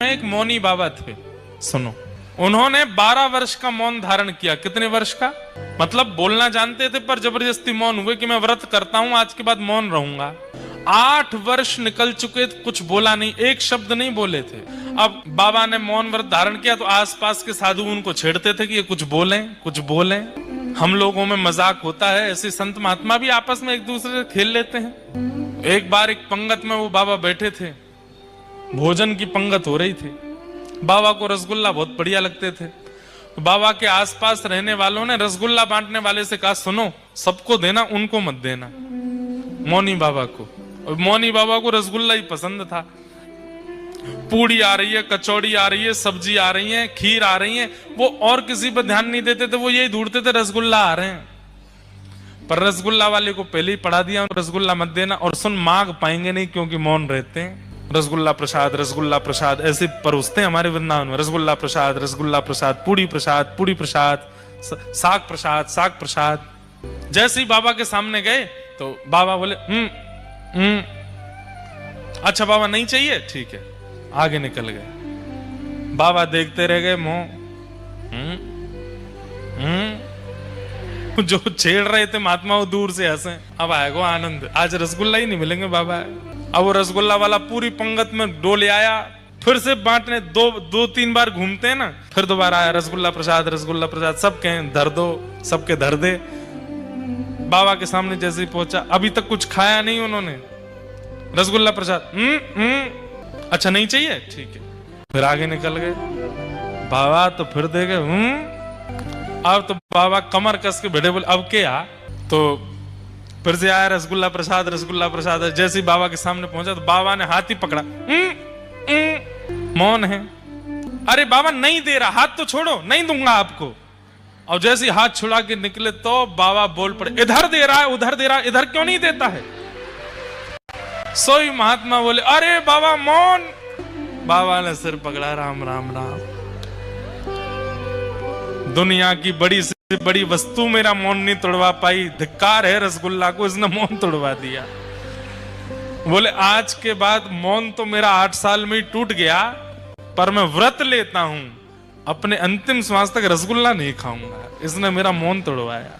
एक मौनी बाबा थे, सुनो। उन्होंने 12 वर्ष का मौन धारण किया। कितने वर्ष का? मतलब बोलना जानते थे पर जबरदस्ती मौन हुए कि मैं व्रत करता हूं, आज के बाद मौन रहूंगा। 8 वर्ष निकल चुके, कुछ बोला नहीं, एक शब्द नहीं बोले थे। अब बाबा ने मौन व्रत धारण किया तो आसपास के साधु उनको छेड़ते थे कि ये कुछ बोलें, कुछ बोलें। हम लोगों में मजाक होता है, ऐसे संत महात्मा भी आपस में एक दूसरे से खेल लेते हैं। एक बार एक पंगत में वो बाबा बैठे थे, भोजन की पंगत हो रही थी। बाबा को रसगुल्ला बहुत बढ़िया लगते थे। बाबा के आसपास रहने वालों ने रसगुल्ला बांटने वाले से कहा, सुनो, सबको देना, उनको मत देना। मौनी बाबा को, और मौनी बाबा को रसगुल्ला ही पसंद था। पूड़ी आ रही है, कचौड़ी आ रही है, सब्जी आ रही है, खीर आ रही है, वो और किसी पर ध्यान नहीं देते थे, वो यही ढूंढते थे रसगुल्ला आ रहे हैं। पर रसगुल्ला वाले को पहले ही पढ़ा दिया, रसगुल्ला मत देना, और सुन, मांग पाएंगे नहीं क्योंकि मौन रहते हैं। रसगुल्ला प्रसाद ऐसे परोसते हैं हमारे वृंदावन में। रसगुल्ला प्रसाद, पूड़ी प्रसाद, साग प्रसाद। जैसे ही बाबा के सामने गए तो बाबा बोले, अच्छा बाबा नहीं चाहिए, ठीक है, आगे निकल गए। बाबा देखते रह गए, जो छेड़ रहे थे महात्मा वो दूर से हंसे। अब आएगा आनंद, आज रसगुल्ला ही नहीं मिलेंगे बाबा। अब वो रसगुल्ला वाला पूरी पंगत में डोले आया, फिर से बांटने दो तीन बार घूमते हैं ना, फिर दोबारा आया रसगुल्ला प्रसाद, सब कहें धर दो, सबके धर दे। बाबा के सामने जैसे ही पहुंचा, अभी तक कुछ खाया नहीं उन्होंने, रसगुल्ला प्रसाद, अच्छा नहीं चाहिए, ठीक है, फिर आगे निकल गए। बाबा तो फिर दे गए, अब तो बाबा कमर कस के भिड़े, बोले अब क्या? तो फिर से आया रसगुल्ला प्रसाद। जैसे ही बाबा के सामने पहुंचा तो बाबा ने हाथ ही पकड़ा, मौन है। अरे बाबा नहीं दे रहा, हाथ तो छोड़ो, नहीं दूंगा आपको। और जैसे ही हाथ छुड़ा के निकले तो बाबा बोल पड़े, इधर दे रहा है, उधर दे रहा है, इधर क्यों नहीं देता है? सोई महात्मा बोले, अरे बाबा मौन। बाबा ने सिर पकड़ा, राम राम राम। दुनिया की बड़ी से बड़ी वस्तु मेरा मौन नहीं तोड़वा पाई, धिक्कार है रसगुल्ला को, इसने मौन तोड़वा दिया। बोले आज के बाद मौन तो मेरा 8 साल में ही टूट गया, पर मैं व्रत लेता हूं, अपने अंतिम श्वास तक रसगुल्ला नहीं खाऊंगा। इसने मेरा मौन तोड़वाया।